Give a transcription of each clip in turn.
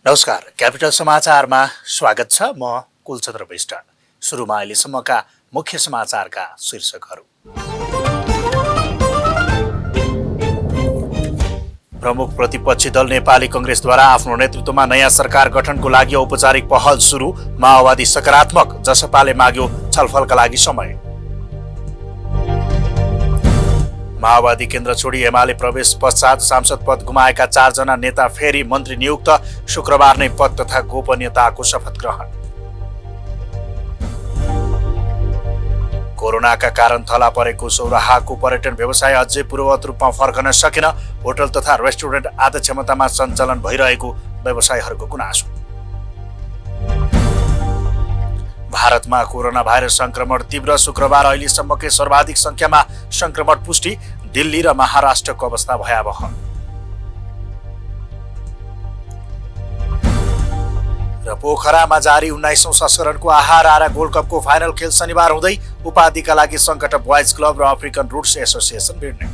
नमस्कार, क्यापिटल समाचारमा स्वागत छ। म कुलचन्द्र विष्ट। सुरुमा अहिलेसम्मका मुख्य समाचारका शीर्षकहरू। प्रमुख प्रतिपक्षी दल नेपाली कङ्ग्रेसद्वारा आफ्नो नेतृत्वमा नयाँ सरकार गठनको लागि औपचारिक पहल सुरु। माओवादी सकारात्मक, जसपाले माग्यो छलफलका लागि समय। माओवादी केन्द्र छोडी एमाले प्रवेश पश्चात सांसद पद गुमाएका 4 जना नेता फेरि मन्त्री नियुक्त। शुक्रबार नै पद तथा गोपनीयताको शपथ ग्रहण। कोरोनाका कारण थला परेको सौराहाको पर्यटन व्यवसाय अझै पूर्ववत रूपमा फर्कन सकेन। होटल तथा रेस्टुरेन्ट आधा क्षमतामा सञ्चालन भइरहेको व्यवसायीहरूको गुनासो। भारतमा कोरोना भाइरस संक्रमण तीव्र। शुक्रबार अहिलेसम्मकै सर्वाधिक संख्यामा संक्रमण पुष्टि। दिल्ली र महाराष्ट्रको अवस्था भयावह। र पोखरामा जारी 19औं संस्करणको आहार आरा गोल्ड कपको फाइनल खेल शनिबार हुँदै। उपाधिका लागि सङ्कट बोइज क्लब र अफ्रिकन रुट्स एसोसिएसन भिड्ने।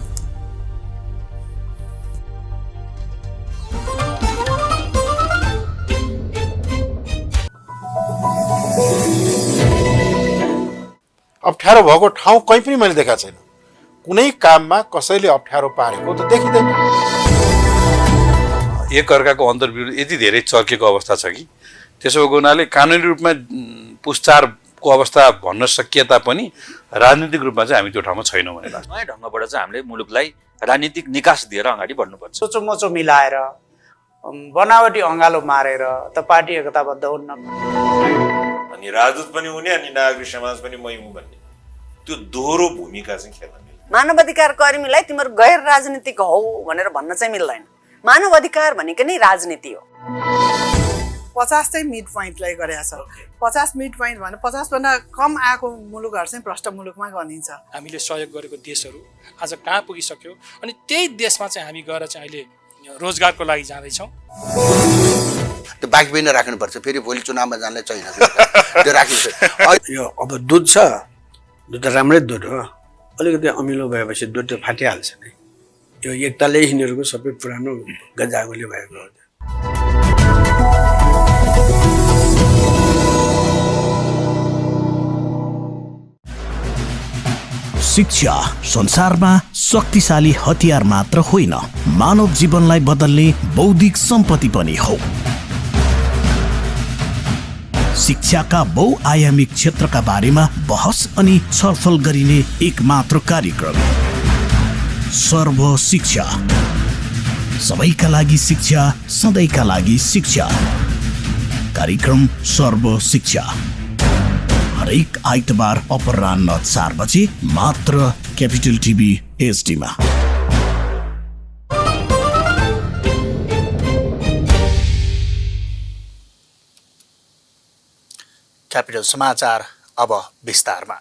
अप्ठ्यारो भएको ठाउँ कहीँ पनि मैले देखाएको छैन। कुनै काममा कसैले अप्ठ्यारो पारेको त देखिँदैन। एकअर्काको अन्तर्विरोध यति धेरै चर्केको अवस्था छ कि त्यसो भएको हुनाले कानुनी रूपमा पुष्टारको अवस्था भन्न सकिएता पनि राजनीतिक रूपमा चाहिँ हामी त्यो ठाउँमा छैनौँ भनेर लाग्छ। नयाँ ढङ्गबाट चाहिँ हामीले मुलुकलाई राजनीतिक निकास दिएर अगाडि बढ्नुपर्छ। सोचोमोचो मिलाएर बनावटी अँगालो मारेर त पार्टी एकताबद्ध हुन्न। अनि राजदूत पनि हुने अनि नागरिक समाज पनि मै हुँ भन्ने त्यो दोहोरो भूमिका चाहिँ खेल्न मिल्दैन। मानवाधिकार कर्मीलाई तिम्रो गैर राजनीतिक हौ भनेर भन्न चाहिँ मिल्दैन। मानवाधिकार भनेको नै राजनीति हो। 50 चाहिँ मिड पोइन्टलाई गरेका छ। 50 मिड पोइन्ट भने 50 भन्दा कम आएको मुलुकहरू चाहिँ भ्रष्ट मुलुकमा गनिन्छ। हामीले सहयोग गरेको देशहरू आज कहाँ पुगिसक्यो अनि त्यही देशमा चाहिँ हामी गएर चाहिँ अहिले रोजगारको लागि जाँदैछौँ। त्यो बाँकी पनि राख्नुपर्छ। फेरि भोलि चुनावमा जानलाई छैन त्यो राखिन्छ। यो अब दुध छ, दुध त राम्रै दुध हो। अलिकति अमिलो भएपछि दुध त फाटिहाल्छ नि। यो एकताले यिनीहरूको सबै पुरानो गजागोले भएको हो। शिक्षा संसारमा शक्तिशाली हतियार मात्र होइन, मानव जीवनलाई बदल्ने बौद्धिक सम्पत्ति पनि हो। शिक्षाका बहुआयामिक क्षेत्रका बारेमा बहस अनि छलफल गरिने एक मात्र कार्यक्रम सर्व शिक्षा। सबैका लागि शिक्षा, सधैँका लागि शिक्षा। कार्यक्रम सर्व शिक्षा हरेक आइतबार अपराह्न 4 बजे मात्र क्यापिटल टिभी एचडीमा। क्यापिटल समाचार अब विस्तारमा।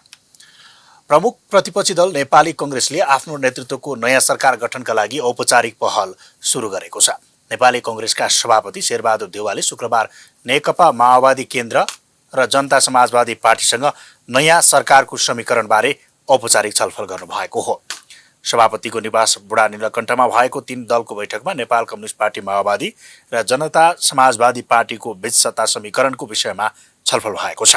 प्रमुख प्रतिपक्षी दल नेपाली कङ्ग्रेसले आफ्नो नेतृत्वको नयाँ सरकार गठनका लागि औपचारिक पहल सुरु गरेको छ। नेपाली कङ्ग्रेसका सभापति शेरबहादुर देउवाले शुक्रबार नेकपा माओवादी केन्द्र र जनता समाजवादी पार्टीसँग नयाँ सरकारको समीकरणबारे औपचारिक छलफल गर्नुभएको हो। सभापतिको निवास बुढा नीलकण्ठमा भएको 3 दलको बैठकमा नेपाल कम्युनिस्ट पार्टी माओवादी र जनता समाजवादी पार्टीको बीच सत्ता समीकरणको विषयमा छलफल भएको छ।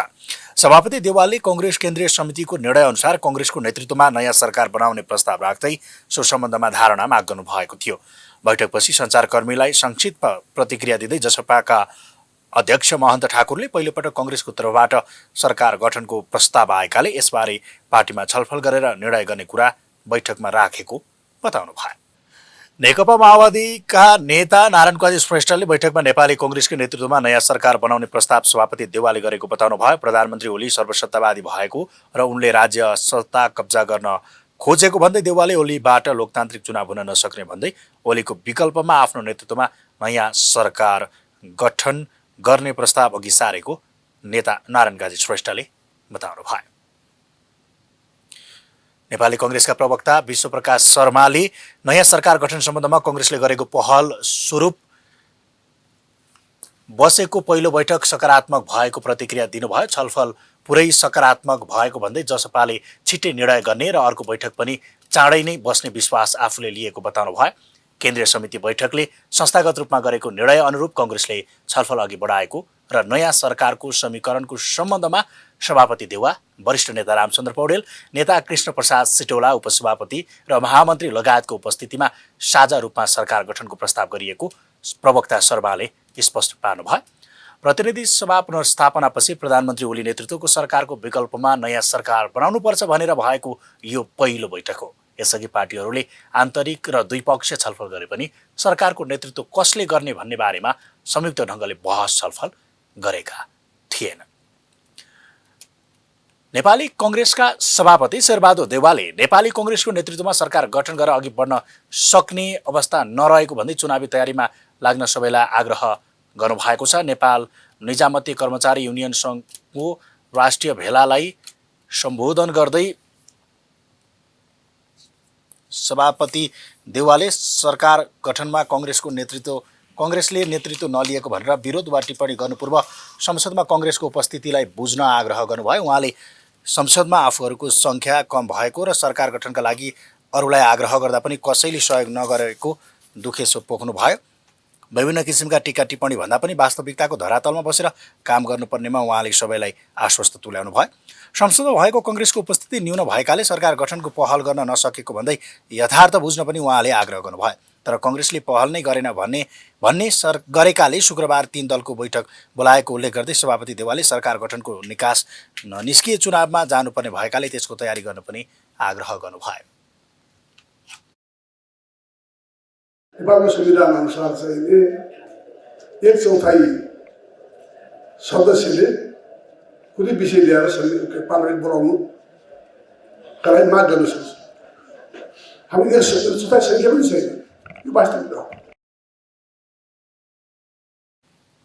सभापति देउवालले कङ्ग्रेस केन्द्रीय समितिको निर्णय अनुसार कङ्ग्रेसको नेतृत्वमा नयाँ सरकार बनाउने प्रस्ताव राख्दै सो सम्बन्धमा धारणा माग गर्नुभएको थियो। बैठकपछि सञ्चारकर्मीलाई संक्षिप्त प्रतिक्रिया दिँदै जसपाका अध्यक्ष महन्त ठाकुरले पहिलोपटक कङ्ग्रेसको तर्फबाट सरकार गठनको प्रस्ताव आएकाले यसबारे पार्टीमा छलफल गरेर निर्णय गर्ने कुरा बैठकमा राखेको बताउनु भयो। नेकपा माओवादीका नेता नारायण काजी श्रेष्ठले बैठकमा नेपाली कङ्ग्रेसको नेतृत्वमा नयाँ सरकार बनाउने प्रस्ताव सभापति देउवाले गरेको बताउनु भयो। प्रधानमन्त्री ओली सर्वसत्तावादी भएको र उनले राज्य सत्ता कब्जा गर्न खोजेको भन्दै देउवाले ओलीबाट लोकतान्त्रिक चुनाव हुन नसक्ने भन्दै ओलीको विकल्पमा आफ्नो नेतृत्वमा नयाँ सरकार गठन गर्ने प्रस्ताव अघि सारेको नेता नारायण काजी श्रेष्ठले बताउनु भयो। नेपाली कङ्ग्रेसका प्रवक्ता विश्वप्रकाश शर्माले नयाँ सरकार गठन सम्बन्धमा कङ्ग्रेसले गरेको पहल स्वरूप बसेको पहिलो बैठक सकारात्मक भएको प्रतिक्रिया दिनुभयो। छलफल पुरै सकारात्मक भएको भन्दै जसपाले छिट्टै निर्णय गर्ने र अर्को बैठक पनि चाँडै नै बस्ने विश्वास आफूले लिएको बताउनु भयो। केन्द्रीय समिति बैठकले संस्थागत रूपमा गरेको निर्णय अनुरूप कङ्ग्रेसले छलफल अघि बढाएको र नयाँ सरकारको समीकरणको सम्बन्धमा सभापति देउवा, वरिष्ठ नेता रामचन्द्र पौडेल, नेता कृष्ण प्रसाद सिटौला, उपसभापति र महामन्त्री लगायतको उपस्थितिमा साझा रूपमा सरकार गठनको प्रस्ताव गरिएको प्रवक्ता शर्माले स्पष्ट पार्नुभयो। प्रतिनिधि सभा पुनर्स्थापनापछि प्रधानमन्त्री ओली नेतृत्वको सरकारको विकल्पमा नयाँ सरकार बनाउनुपर्छ भनेर भएको यो पहिलो बैठक हो। यसअघि पार्टीहरूले आन्तरिक र द्विपक्षीय छलफल गरे पनि सरकारको नेतृत्व कसले गर्ने भन्ने बारेमा संयुक्त ढङ्गले बहस छलफल गरेका थिएन। नेपाली कङ्ग्रेसका सभापति शेरबहादुर देउवाले नेपाली कङ्ग्रेसको नेतृत्वमा सरकार गठन गरेर अघि बढ्न सक्ने अवस्था नरहेको भन्दै चुनावी तयारीमा लाग्न सबैलाई आग्रह गर्नुभएको छ। नेपाल निजामती कर्मचारी युनियन सङ्घको राष्ट्रिय भेलालाई सम्बोधन गर्दै सभापति देउवाले सरकार गठनमा कङ्ग्रेसले नेतृत्व नलिएको भनेर विरोध वा टिप्पणी गर्नु पूर्व संसदमा कङ्ग्रेसको उपस्थितिलाई बुझ्न आग्रह गर्नुभयो। उहाँले संसदमा आफूहरूको सङ्ख्या कम भएको र सरकार गठनका लागि अरूलाई आग्रह गर्दा पनि कसैले सहयोग नगरेको दुखेसो पोख्नुभयो। विभिन्न किसिमका टीका टिप्पणी भन्दा पनि वास्तविकताको धरातलमा बसेर काम गर्नुपर्नेमा उहाँले सबैलाई आश्वस्त तुल्याउनु भयो। संसदमा भएको कङ्ग्रेसको उपस्थिति न्यून भएकाले सरकार गठनको पहल गर्न नसकेको भन्दै यथार्थ बुझ्न पनि उहाँले आग्रह गर्नुभयो। तर कङ्ग्रेसले पहल नै गरेन भन्ने गरेकाले शुक्रबार 3 दलको बैठक बोलाएको उल्लेख गर्दै सभापति देउवाले सरकार गठनको निष्क्रिय चुनावमा जानुपर्ने भएकाले त्यसको तयारी गर्न पनि आग्रह गर्नुभयो। नेपालको संविधान अनुसार चाहिँ 1/4 सदस्यले कुनै विषय लिएर पार्लियामेन्ट बोलाउनु कलाई माग गर्न सक्छ। हामी 1/4 सङ्ख्या पनि छैन, यो वास्तविकता हो।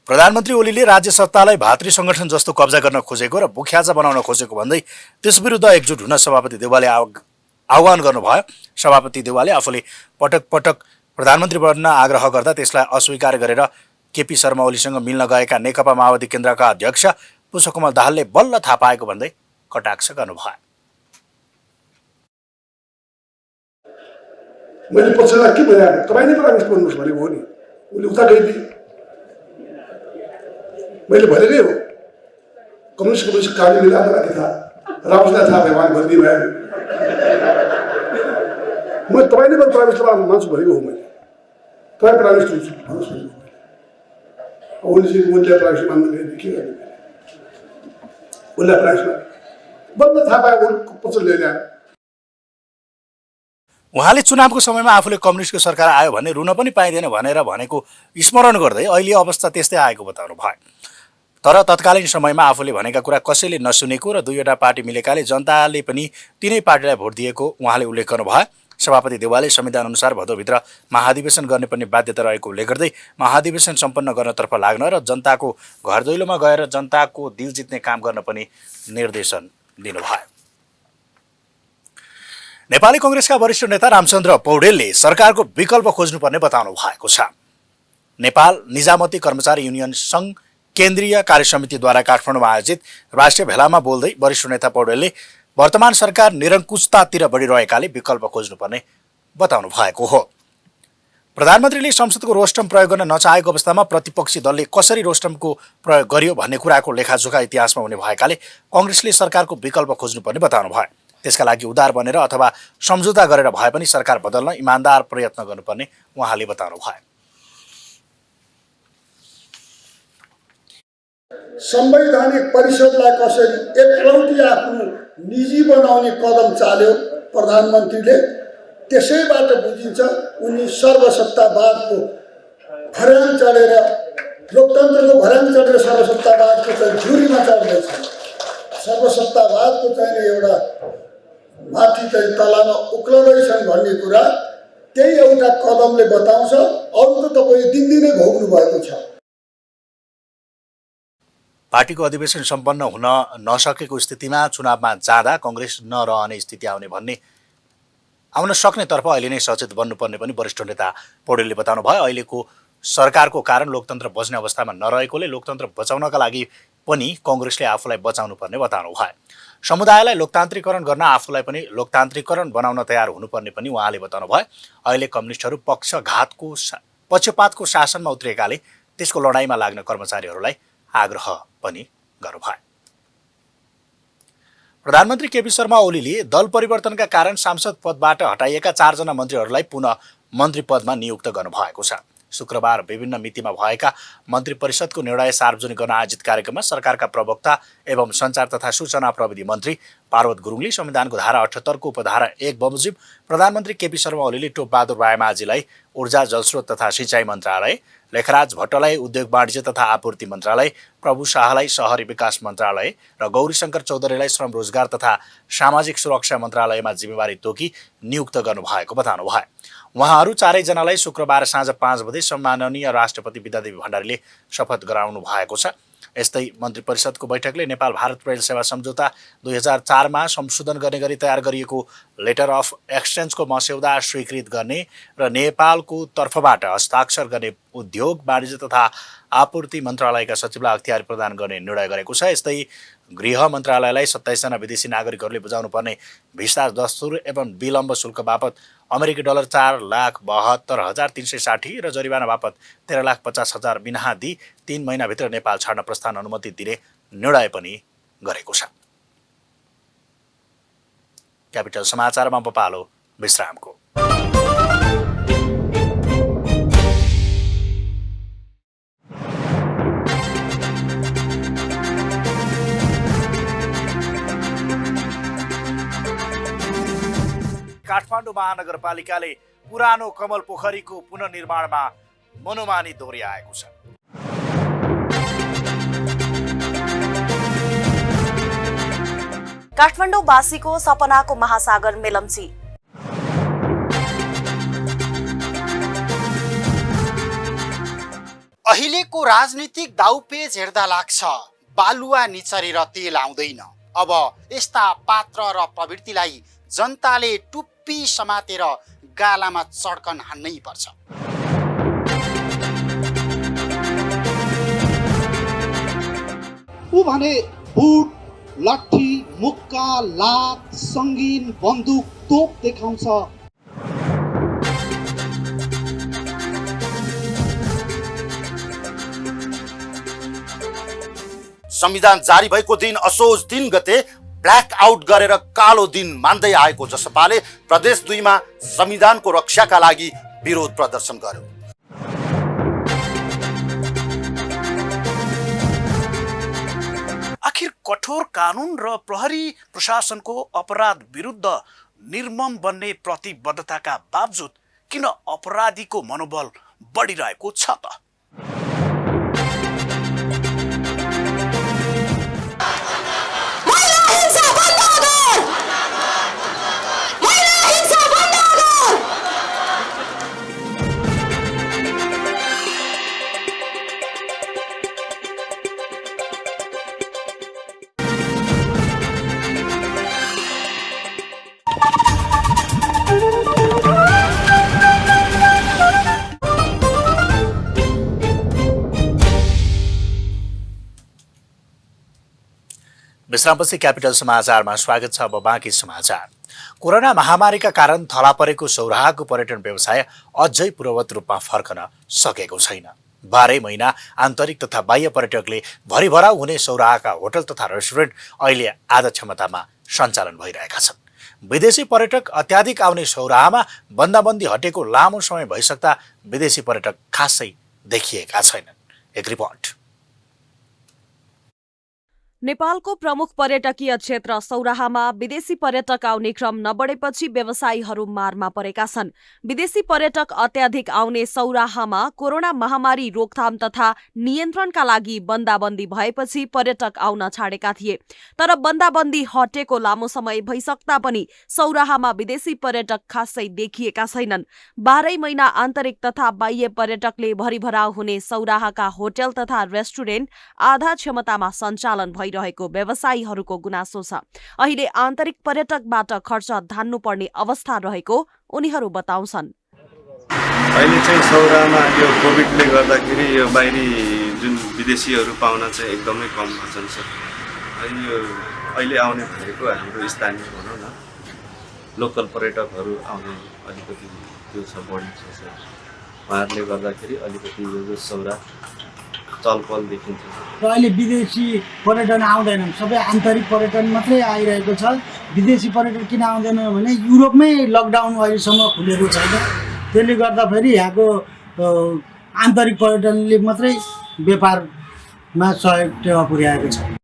प्रधानमन्त्री ओलीले राज्य सत्तालाई भातृ सङ्गठन जस्तो कब्जा गर्न खोजेको र बुख्याजा बनाउन खोजेको भन्दै त्यसविरुद्ध एकजुट हुन सभापति देउवाले आह्वान गर्नुभयो। सभापति देउवाले आफूले पटक पटक प्रधानमन्त्री बन्न आग्रह गर्दा त्यसलाई अस्वीकार गरेर केपी शर्मा ओलीसँग मिल्न गएका नेकपा माओवादी केन्द्रका अध्यक्ष पुष्पकमल दाहालले बल्ल थाहा पाएको भन्दै कटाक्ष गर्नुभयो। मैले पछिल्ला के भने तपाईँ नै प्रवेश गर्नुहोस् भने हो नि, उसले उता गइदिए। मैले भनेकै हो कम्युनिस्ट कार्य मिलाएर राखेको था रामलाई थाहा भयो उहाँले भनिदिनु भयो। म तपाईँ नै प्रवेशमा मान्छु भनेको हो। मैले तपाईँ प्रवेश हुन्छु भन्नुहोस् भनेको उसले चाहिँ उसले प्रवेश मान्नु गयो के गर्ने उसलाई प्रवेशमा बल्ल थाहा पायो पछि ल्याएर। उहाँले चुनावको समयमा आफूले कम्युनिस्टको सरकार आयो भने रुन पनि पाइँदैन भनेर भनेको स्मरण गर्दै अहिले अवस्था त्यस्तै आएको बताउनु भयो। तर तत्कालीन समयमा आफूले भनेका कुरा कसैले नसुनेको र 2वटा पार्टी मिलेकाले जनताले पनि तिनै पार्टीलाई भोट दिएको उहाँले उल्लेख गर्नुभयो। सभापति देउवाले संविधान अनुसार भदौभित्र महाधिवेशन गर्ने पनि बाध्यता रहेको उल्लेख गर्दै महाधिवेशन सम्पन्न गर्नतर्फ लाग्न र जनताको घर दैलोमा गएर जनताको दिल जित्ने काम गर्न पनि निर्देशन दिनुभयो। नेपाली कङ्ग्रेसका वरिष्ठ नेता रामचन्द्र पौडेलले सरकारको विकल्प खोज्नुपर्ने बताउनु भएको छ। नेपाल निजामती कर्मचारी युनियन सङ्घ केन्द्रीय कार्यसमितिद्वारा काठमाडौँमा आयोजित राष्ट्रिय भेलामा बोल्दै वरिष्ठ नेता पौडेलले वर्तमान सरकार निरङ्कुशतातिर बढिरहेकाले विकल्प खोज्नुपर्ने बताउनु भएको हो। प्रधानमन्त्रीले संसदको रोस्टम प्रयोग गर्न नचाहेको अवस्थामा प्रतिपक्षी दलले कसरी रोस्टमको प्रयोग गर्यो भन्ने कुराको लेखाजोखा इतिहासमा हुने भएकाले कङ्ग्रेसले सरकारको विकल्प खोज्नुपर्ने बताउनु भयो। त्यसका लागि उदार बनेर अथवा सम्झौता गरेर भए पनि सरकार बदल्न इमान्दार प्रयत्न गर्नुपर्ने उहाँले बताउनु भयो। संवैधानिक परिषदलाई कसरी एकलौटी आफ्नो निजी बनाउने कदम चाल्यो प्रधानमन्त्रीले, त्यसैबाट बुझिन्छ उनी सर्वसत्तावादको भर्याङ चढेर लोकतन्त्रको भर्याङ चढेर सर्वसत्तावादको चाहिँ झुरीमा चढ्दैछ। सर्वसत्तावादको चाहिँ एउटा माथि चाहिँ तलामा उक्लदैछन् भन्ने कुरा त्यही एउटा कदमले बताउँछ। अरू त तपाईँ दिनदिनै भोग्नु भएको छ। पार्टीको अधिवेशन सम्पन्न हुन नसकेको स्थितिमा चुनावमा जाँदा कङ्ग्रेस नरहने स्थिति आउन सक्नेतर्फ अहिले नै सचेत बन्नुपर्ने पनि वरिष्ठ नेता पौडेलले बताउनु भयो। अहिलेको सरकारको कारण लोकतन्त्र बच्ने अवस्थामा नरहेकोले लोकतन्त्र बचाउनका लागि पनि कङ्ग्रेसले आफूलाई बचाउनु पर्ने बताउनु भयो। समुदायलाई लोकतान्त्रिकरण गर्न आफूलाई पनि लोकतान्त्रिकरण बनाउन तयार हुनुपर्ने पनि उहाँले बताउनु भयो। अहिले कम्युनिस्टहरू पक्षपातको शासनमा उत्रिएकाले त्यसको लडाईँमा लाग्न कर्मचारीहरूलाई आग्रह पनि गर्नुभयो। प्रधानमन्त्री केपी शर्मा ओलीले दल परिवर्तनका कारण सांसद पदबाट हटाइएका 4 जना मन्त्रीहरूलाई पुनः मन्त्री पदमा नियुक्त गर्नुभएको छ। शुक्रबार विभिन्न मितिमा भएका मन्त्री परिषदको निर्णय सार्वजनिक गर्न आयोजित कार्यक्रममा सरकारका प्रवक्ता एवं सञ्चार तथा सूचना प्रविधि मन्त्री पार्वत गुरुङले संविधानको धारा 78 को उपधारा 1 बमोजिम प्रधानमन्त्री केपी शर्मा ओलीले टोपबहादुर रायमाझीलाई ऊर्जा जलस्रोत तथा सिँचाइ मन्त्रालय, लेखराज भट्टलाई उद्योग वाणिज्य तथा आपूर्ति मन्त्रालय, प्रभु शाहलाई शहरी विकास मन्त्रालय र गौरीशङ्कर चौधरीलाई श्रम रोजगार तथा सामाजिक सुरक्षा मन्त्रालयमा जिम्मेवारी तोकी नियुक्त गर्नुभएको बताउनु भयो। उहाँहरू 4 जनालाई शुक्रबार साँझ 5 बजे सम्माननीय राष्ट्रपति विद्यादेवी भण्डारीले शपथ गराउनु भएको छ। यस्तै मन्त्री परिषदको बैठकले नेपाल भारत रेल सेवा सम्झौता 2004 मा संशोधन गर्ने गरी तयार गरिएको लेटर अफ एक्सचेन्जको मस्यौदा स्वीकृत गर्ने र नेपालको तर्फबाट हस्ताक्षर गर्ने उद्योग वाणिज्य तथा आपूर्ति मन्त्रालयका सचिवलाई अख्तियार प्रदान गर्ने निर्णय गरेको छ। यस्तै गृह मन्त्रालयलाई 27 जना विदेशी नागरिकहरूले बुझाउनुपर्ने भिसा दस्तुर एवं विलम्ब शुल्क बापत अमेरिकी डलर 4,72,360 र जरिवाना बापत 13,50,000 बिनादी 3 महिनाभित्र नेपाल छाड्न प्रस्थान अनुमति दिने निर्णय पनि गरेको छ। क्यापिटल समाचारमा पालो विश्रामको। काठमाडौँ महानगरपालिकाले पुरानो कमल पोखरीको पुनर्निर्माणमा मनोमानी दोहोर्याएको छ। काठमाडौँवासीको सपनाको महासागर मेलम्ची। अहिलेको राजनीतिक दाउपेच हेर्दा लाग्छ बालुवा निचरेर तेल आउँदैन। अब यस्ता पात्र र प्रवृत्तिलाई जनताले टुप्पी समातेर गालामा चड्कन हान्नै पर्छ। ऊ भने बुट, लाठी, मुक्का, लात, सङ्गीन, बन्दुक, तोप देखाउँछ। संविधान जारी भएको दिन असोज 3 गते ब्ल्याक आउट गरेर कालो दिन मान्दै आएको जसपाले प्रदेश 2 मा संविधानको रक्षाका लागि विरोध प्रदर्शन गर्यो। आखिर कठोर कानुन र प्रहरी प्रशासनको अपराध विरुद्ध निर्मम बन्ने प्रतिबद्धताका बावजुद किन अपराधीको मनोबल बढिरहेको छ त? विश्रामपछि क्यापिटल समाचारमा स्वागत छ। अब बाँकी समाचार। कोरोना महामारीका कारण थला परेको सौराहाको पर्यटन व्यवसाय अझै पूर्ववत रूपमा फर्कन सकेको छैन। 12 महिना आन्तरिक तथा बाह्य पर्यटकले भरिभराउ हुने सौराहाका होटल तथा रेस्टुरेन्ट अहिले आधा क्षमतामा सञ्चालन भइरहेका छन्। विदेशी पर्यटक अत्याधिक आउने सौराहामा बन्दाबन्दी हटेको लामो समय भइसक्दा विदेशी पर्यटक खासै देखिएका छैनन्। एक रिपोर्ट। नेपालको प्रमुख पर्यटकीय क्षेत्र सौराहामा विदेशी पर्यटक आउने क्रम नबढेपछि व्यवसायीहरू मारमा परेका छन्। विदेशी पर्यटक अत्याधिक आउने सौराहामा कोरोना महामारी रोकथाम तथा नियन्त्रणका लागि बन्दाबन्दी भएपछि पर्यटक आउन छाडेका थिए। तर बन्दाबन्दी हटेको लामो समय भइसक्दा पनि सौराहामा विदेशी पर्यटक खासै देखिएका छैनन्। 12 महिना आन्तरिक तथा बाह्य पर्यटकले भरिभराउ हुने सौराहाका होटल तथा रेस्टुरेन्ट आधा क्षमतामा सञ्चालन रहेको व्यवसायीहरूको गुनासो छ। अहिले आन्तरिक पर्यटकबाट खर्च धान्नुपर्ने अवस्था रहेको उनीहरू बताउँछन्। अहिले चाहिँ सौरामा यो कोभिडले गर्दाखेरि यो बाहिरी जुन विदेशीहरू पाउन चाहिँ एकदमै कम भन्छन् सर। अनि यो अहिले आउने भनेको हाम्रो स्थानीय भनौँ न लोकल पर्यटकहरू आउने अलिकति त्यो छ बढी छ सर। उहाँहरूले गर्दाखेरि अलिकति यो सौरा चलपल देखिन्छ। र अहिले विदेशी पर्यटन आउँदैनन्, सबै आन्तरिक पर्यटन मात्रै आइरहेको छ। विदेशी पर्यटन किन आउँदैन भने युरोपमै लकडाउन अहिलेसम्म खुलेको छैन, त्यसले गर्दाखेरि यहाँको आन्तरिक पर्यटनले मात्रै व्यापारमा सहयोग टेवा पुर्याएको छ।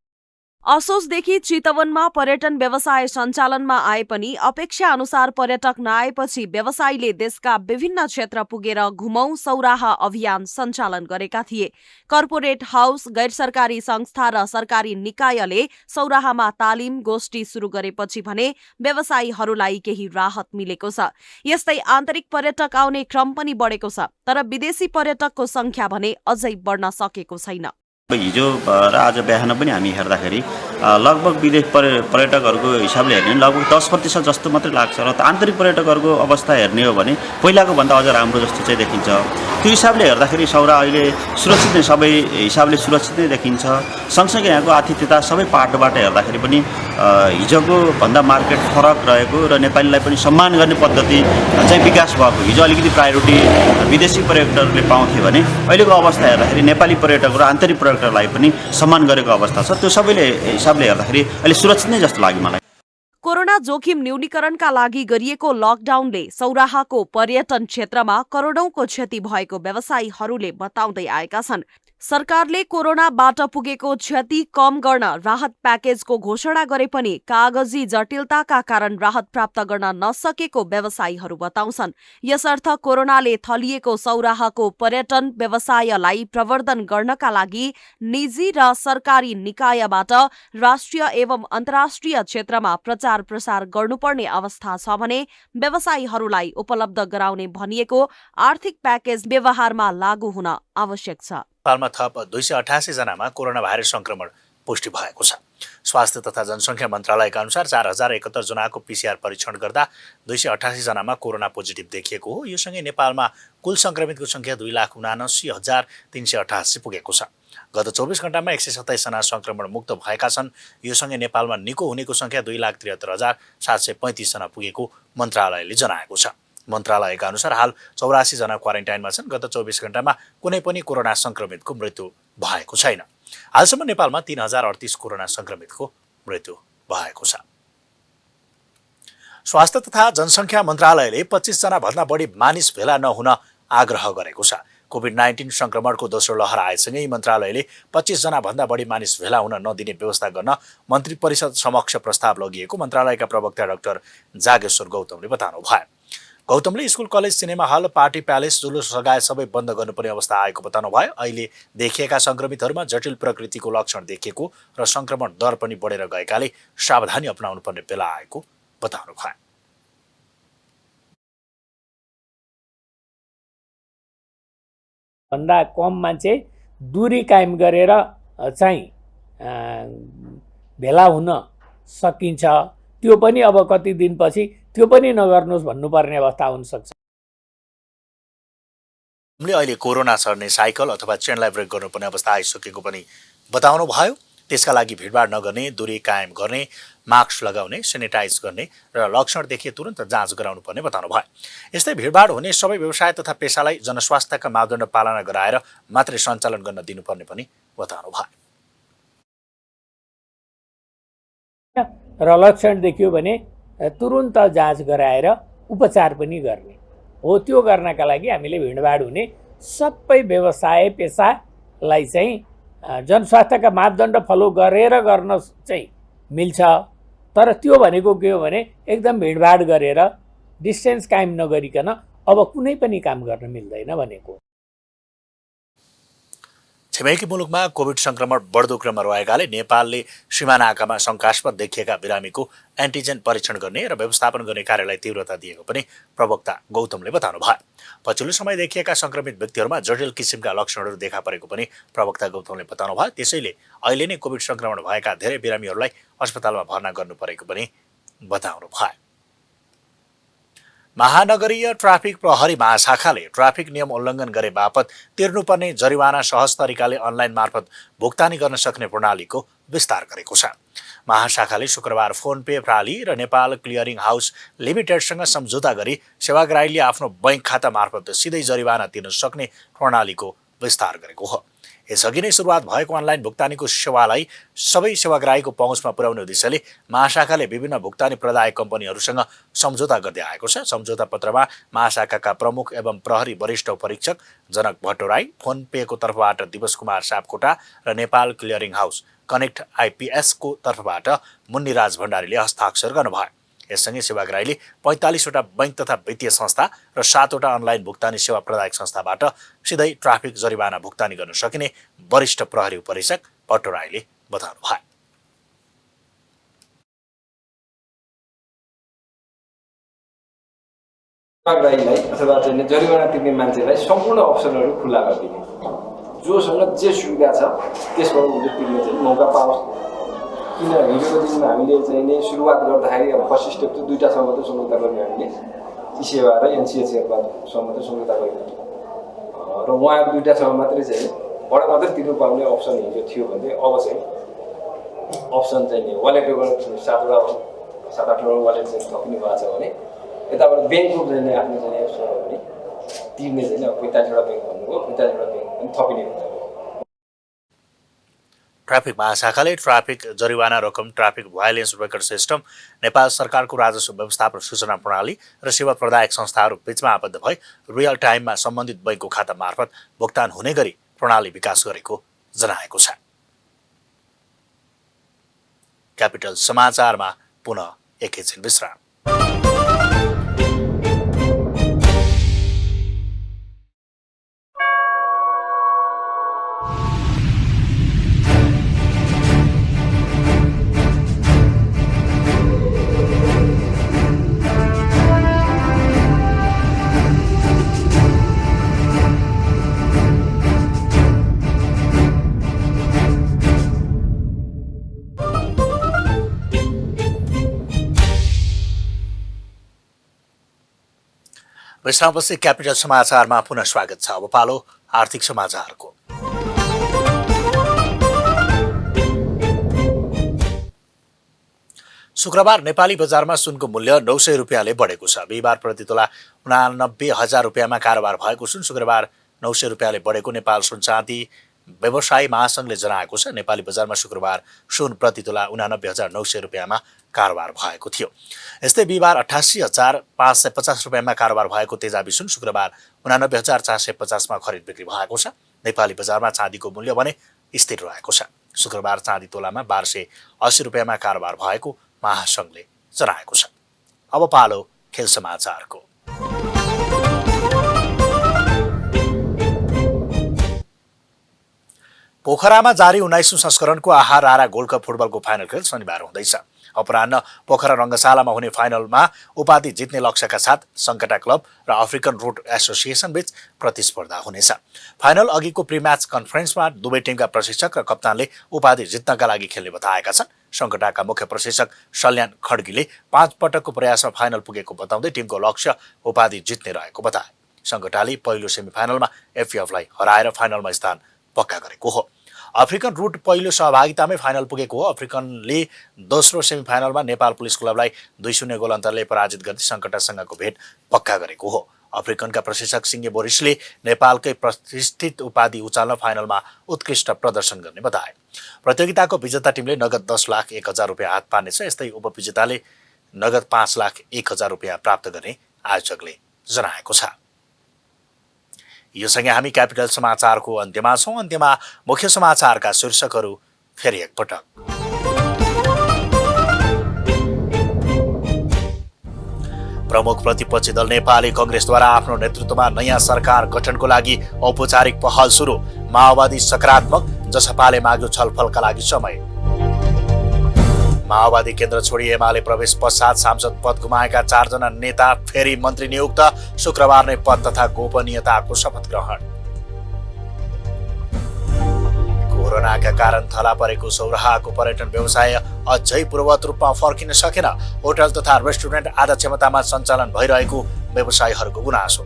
असोजदेखि चितवनमा पर्यटन व्यवसाय सञ्चालनमा आए पनि अपेक्षा अनुसार पर्यटक नआएपछि व्यवसायीले देशका विभिन्न क्षेत्र पुगेर घुमौं सौराहा अभियान सञ्चालन गरेका थिए। कर्पोरेट हाउस, गैर सरकारी संस्था र सरकारी निकायले सौराहामा तालिम गोष्ठी सुरु गरेपछि भने व्यवसायीहरूलाई केही राहत मिलेको छ। यस्तै आन्तरिक पर्यटक आउने क्रम पनि बढेको छ, तर विदेशी पर्यटकको संख्या भने अझै बढ्न सकेको छैन। हिजो र आज बिहान पनि हामी हेर्दाखेरि लगभग विदेश पर्यटकहरूको हिसाबले हेर्ने लगभग 10% जस्तो मात्रै लाग्छ र आन्तरिक पर्यटकहरूको अवस्था हेर्ने हो भने पहिलाको भन्दा अझ राम्रो जस्तो चाहिँ देखिन्छ। त्यो हिसाबले हेर्दाखेरि सौरा अहिले सुरक्षित नै, सबै हिसाबले सुरक्षित नै देखिन्छ। सँगसँगै यहाँको आतिथ्यता सबै पाटोबाट हेर्दाखेरि पनि हिजोको भन्दा मार्केट फरक रहेको र नेपालीलाई पनि सम्मान गर्ने पद्धति चाहिँ विकास भएको। हिजो अलिकति प्रायोरिटी विदेशी पर्यटकहरूले पाउँथे भने अहिलेको अवस्था हेर्दाखेरि नेपाली पर्यटक र आन्तरिक पर्यटकलाई पनि सम्मान गरेको अवस्था छ। त्यो सबैले हिसाबले हेर्दाखेरि अहिले सुरक्षित नै जस्तो लाग्यो मलाई। कोरोना जोखिम न्यूनीकरणका लागि गरिएको लकडाउनले सौराहाको पर्यटन क्षेत्रमा करोडौंको क्षति भएको व्यवसायीहरूले बताउँदै आएका छन्। सरकारले कोरोनाबाट पुगेको क्षति कम गर्न राहत प्याकेजको घोषणा गरे पनि कागजी जटिलताका कारण राहत प्राप्त गर्न नसकेको व्यवसायीहरू बताउँछन्। यसर्थ कोरोनाले थलिएको सौराहाको पर्यटन व्यवसायलाई प्रवर्धन गर्नका लागि निजी र सरकारी निकायबाट राष्ट्रिय एवं अन्तर्राष्ट्रिय क्षेत्रमा प्रचार प्रसार गर्नुपर्ने अवस्था छ भने व्यवसायीहरूलाई उपलब्ध गराउने भनिएको आर्थिक प्याकेज व्यवहारमा लागू हुन आवश्यक छ। नेपालमा थप 288 जनामा कोरोना भाइरस संक्रमण पुष्टि भएको छ। स्वास्थ्य तथा जनसङ्ख्या मन्त्रालयका अनुसार 4071 जनाको PCR परीक्षण गर्दा 288 जनामा कोरोना पोजिटिभ देखिएको हो। यो सँगै नेपालमा कुल संक्रमितको संख्या 2,79,388 पुगेको छ। गत 24 घण्टामा 127 जना संक्रमण मुक्त भएका छन्। यो सँगै नेपालमा निको हुनेको संख्या 2,73,735 जना पुगेको मन्त्रालयले जनाएको छ। मन्त्रालयका अनुसार हाल 84 जना क्वारेन्टाइनमा छन्। गत 24 घण्टामा कुनै पनि कोरोना संक्रमितको मृत्यु भएको छैन। हालसम्म नेपालमा 3038 कोरोना संक्रमितको मृत्यु भएको छ। स्वास्थ्य तथा जनसङ्ख्या मन्त्रालयले 25 जना भन्दा बढी मानिस भेला नहुन आग्रह गरेको छ। कोभिड-19 संक्रमणको दोस्रो लहर आएसँगै मन्त्रालयले 25 जना भन्दा बढी मानिस भेला हुन नदिने व्यवस्था गर्न मन्त्री परिषद समक्ष प्रस्ताव लगिएको मन्त्रालयका प्रवक्ता डाक्टर जागेश्वर गौतमले बताउनु भयो। गौतमले school, college, cinema hall, party palace, जुलुस लगायत सबै बन्द गर्नुपर्ने अवस्था आएको बताउनु भयो। अहिले देखिएका संक्रमितहरूमा जटिल प्रकृतिको लक्षण देखिएको र संक्रमण दर पनि बढेर गएकाले सावधानी अपनाउनु पर्ने बेला आएको बताउनु भयो। भन्दा कम मान्छे दूरी कायम गरेर चाहिँ भेला हुन सकिन्छ। त्यो पनि अब कति दिनपछि त्यो पनि नगर्नुहोस् भन्नुपर्ने अवस्था हुन सक्छ। हामीले अहिले कोरोना सर्ने साइकल अथवा चेनलाई ब्रेक गर्नुपर्ने अवस्था आइसकेको पनि बताउनु भयो। त्यसका लागि भिडभाड नगर्ने, दूरी कायम गर्ने, मास्क लगाउने, सेनिटाइज गर्ने र लक्षण देखिए तुरन्त जाँच गराउनु पर्ने बताउनु भयो। यस्तै भिडभाड हुने सबै व्यवसाय तथा पेसालाई जनस्वास्थ्यका मापदण्ड पालना गराएर मात्रै सञ्चालन गर्न दिनुपर्ने पनि बताउनु भयो। र लक्षण देखियो भने तुरुन्त जाँच गराएर उपचार पनि गर्ने हो। त्यो गर्नका लागि हामीले भिडभाड हुने सबै व्यवसाय पेसालाई चाहिँ जनस्वास्थ्यका मापदण्ड फलो गरेर गर्न चाहिँ मिल्छ। तर त्यो भनेको के हो भने एकदम भिडभाड गरेर डिस्टेन्स कायम नगरिकन अब कुनै पनि काम गर्न मिल्दैन भनेको। छिमेकी मुलुकमा कोभिड संक्रमण बढ्दो क्रममा रहेकाले नेपालले सीमानाकामा शङ्कास्पद देखिएका बिरामीको एन्टिजेन परीक्षण गर्ने र व्यवस्थापन गर्ने कार्यलाई तीव्रता दिएको पनि प्रवक्ता गौतमले बताउनु भयो। पछिल्लो समय देखिएका संक्रमित व्यक्तिहरूमा जटिल किसिमका लक्षणहरू देखा परेको पनि प्रवक्ता गौतमले बताउनु भयो। त्यसैले अहिले नै कोभिड संक्रमण भएका धेरै बिरामीहरूलाई अस्पतालमा भर्ना गर्नु परेको पनि बताउनु भयो। महानगरीय ट्राफिक प्रहरी महाशाखाले ट्राफिक नियम उल्लङ्घन गरे बापत तिर्नुपर्ने जरिवाना सहज तरिकाले अनलाइन मार्फत भुक्तानी गर्न सक्ने प्रणालीको विस्तार गरेको छ। महाशाखाले शुक्रबार फोन पे प्रणाली र नेपाल क्लियरिङ हाउस लिमिटेडसँग सम्झौता गरी सेवाग्राहीले आफ्नो बैंक खाता मार्फत सिधै जरिवाना तिर्न सक्ने प्रणालीको विस्तार गरेको हो। यसअघि नै सुरुवात भएको अनलाइन भुक्तानीको सेवालाई सबै सेवाग्राहीको पहुँचमा पुर्याउने उद्देश्यले महाशाखाले विभिन्न भुक्तानी प्रदायक कम्पनीहरूसँग सम्झौता गर्दै आएको छ। सम्झौता पत्रमा महाशाखाका प्रमुख एवं प्रहरी वरिष्ठ परीक्षक जनक भट्टराई, फोन पेको तर्फबाट दिवस कुमार सापकोटा र नेपाल क्लियरिङ हाउस कनेक्ट आइपीएसको तर्फबाट मुन्नीराज भण्डारीले हस्ताक्षर गर्नुभयो। यससँगै सेवाग्राहीले 45वटा बैंक तथा वित्तीय संस्था र 7वटा अनलाइन भुक्तानी सेवा प्रदायक संस्थाबाट सिधै ट्राफिक जरिवाना भुक्तानी गर्न सकिने वरिष्ठ प्रहरी उपरीक्षक भट्टराईले बताउनुभयो। सेवाग्राहीलाई अथवा चाहिँ जरिवाना तिर्ने मान्छेलाई सम्पूर्ण अप्सनहरू खुला गरिदिने, जोसँग जे सुविधा छ त्यसबाट उनले तिर्ने चाहिँ मौका पाओस्। किन हिजोको दिनमा हामीले चाहिँ नि सुरुवात गर्दाखेरि अब फर्स्ट स्टेप चाहिँ 2टासँग मात्रै सम्झौता गर्ने हामीले ई सेवा र एनसिएचसँग मात्रै सम्झौता गर्ने र उहाँहरू 2टासँग मात्रै चाहिँ बाट मात्रै तिर्नु पाउने अप्सन हिजो थियो भने अब चाहिँ अप्सन चाहिँ नि वालेटबाट 7-8वटा वालेट चाहिँ थपिने भएको छ भने यताबाट ब्याङ्कको चाहिँ आफ्नो चाहिँ एप्सबाट पनि तिर्ने चाहिँ अब 45वटा ब्याङ्क भन्नुभयो, 45वटा ब्याङ्क पनि थपिने हुन्छ। ट्राफिक महाशाखाले ट्राफिक जरिवाना रकम, traffic violence record system, Nepal सरकारको राजस्व व्यवस्थापन सूचना प्रणाली र सेवा प्रदायक संस्थाहरू बीचमा आबद्ध भई रियल टाइममा सम्बन्धित बैंकको खाता मार्फत भुक्तान हुने गरी प्रणाली विकास गरेको जनाएको छ। क्यापिटल समाचारमा पुनः एकैछिन विश्राम। विश्रामपछि क्यापिटल समाचारमा पुनः स्वागत छ। अब पालो आर्थिक समाचारको। शुक्रबार नेपाली बजारमा सुनको मूल्य 900 रुपियाँले बढेको छ। बिहिबार प्रतितोला 89,000 रुपियाँमा कारोबार भएको सुन शुक्रबार 900 रुपियाँले बढेको नेपाल सुन चाँदी व्यवसायी महासंघले जनाएको छ। नेपाली बजारमा शुक्रबार सुन प्रतितोला 89,900 रुपियाँमा कारोबार भएको थियो। यस्तै बिहिबार 88,550 रुपियाँमा कारोबार भएको तेजाबी सुन शुक्रबार 89,450मा खरिद बिक्री भएको छ। नेपाली बजारमा चाँदीको मूल्य भने स्थिर रहेको छ। शुक्रबार चाँदी तोलामा 1280 रुपियाँमा कारोबार भएको महासंघले जनाएको छ। अब पालो खेल समाचारको। पोखरामा जारी 19औं संस्करणको आहार आरा गोल्ड कप फुटबलको फाइनल खेल शनिबार हुँदैछ। अपराह्न पोखरा रङ्गशालामा हुने फाइनलमा उपाधि जित्ने लक्ष्यका साथ सङ्कटा क्लब र अफ्रिकन रोड एसोसिएसन बीच प्रतिस्पर्धा हुनेछ। फाइनल अघिको प्रिम्याच कन्फरेन्समा दुवै टिमका प्रशिक्षक र कप्तानले उपाधि जित्नका लागि खेल्ने बताएका छन्। सङ्कटाका मुख्य प्रशिक्षक सल्यान खड्गीले 5 पटकको प्रयासमा फाइनल पुगेको बताउँदै टिमको लक्ष्य उपाधि जित्ने रहेको बताए। सङ्कटाले पहिलो सेमिफाइनलमा एफएफलाई हराएर फाइनलमा स्थान पक्का गरेको हो। अफ्रिकन रुट पहिलो सहभागितामै फाइनल पुगेको हो। अफ्रिकनले दोस्रो सेमिफाइनलमा नेपाल पुलिस क्लबलाई 2-0 गोल अन्तरले पराजित गर्दै सङ्कटासँगको भेट पक्का गरेको हो। अफ्रिकनका प्रशिक्षक सिंगे बोरिसले नेपालकै प्रतिष्ठित उपाधि उचाल्न फाइनलमा उत्कृष्ट प्रदर्शन गर्ने बताए। प्रतियोगिताको विजेता टिमले नगद 10,01,000 रुपियाँ हात पार्नेछ। यस्तै उपविजेताले नगद 5,01,000 रुपियाँ प्राप्त गर्ने आयोजकले जनाएको छ। यो सँगै हामी क्यापिटल समाचारको अन्त्यमा छौँ। अन्त्यमा मुख्य समाचारका शीर्षकहरू फेरि एकपटक। प्रमुख प्रतिपक्षी दल नेपाली कांग्रेसद्वारा आफ्नो नेतृत्वमा नयाँ सरकार गठनको लागि औपचारिक पहल सुरु। माओवादी सकारात्मक, जसपाले माग्यो छलफलका लागि समय। माओवादी केन्द्र छोडी एमाले प्रवेश पश्चात सांसद पद गुमाएका 4 जना नेता फेरि मन्त्री नियुक्त। शुक्रबार नै पद तथा गोपनीयताको शपथ ग्रहण। कोरोना कोरोनाका कारण थला परेको सौराहाको पर्यटन व्यवसाय अझै पूर्ववत रूपमा फर्किन सकेन। होटल तथा रेस्टुरेन्ट आधा क्षमतामा सञ्चालन भइरहेको व्यवसायीहरूको गुनासो।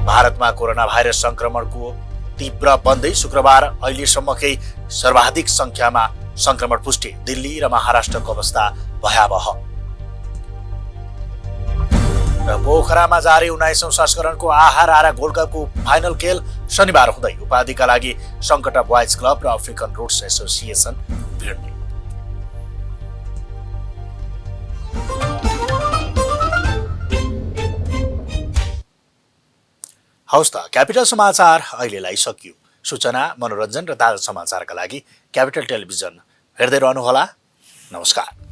भारतमा कोरोना भाइरस संक्रमणको तीव्र बन्दै शुक्रबार अहिलेसम्मकै सर्वाधिक संख्यामा संक्रमण पुष्टि। दिल्ली र महाराष्ट्रको अवस्था भयावह। र पोखरामा जारी 19औं संस्करणको आहार आरा गोल्ड कपको फाइनल खेल शनिबार हुँदै उपाधिका लागि सङ्कटा बोइज क्लब र अफ्रिकन रुट्स एसोसिएसन भिड्ने। हौस् त क्यापिटल समाचार अहिलेलाई सकियो। सूचना, मनोरञ्जन र ताजा समाचारका लागि क्यापिटल टेलिभिजन हेर्दै रहनुहोला। नमस्कार।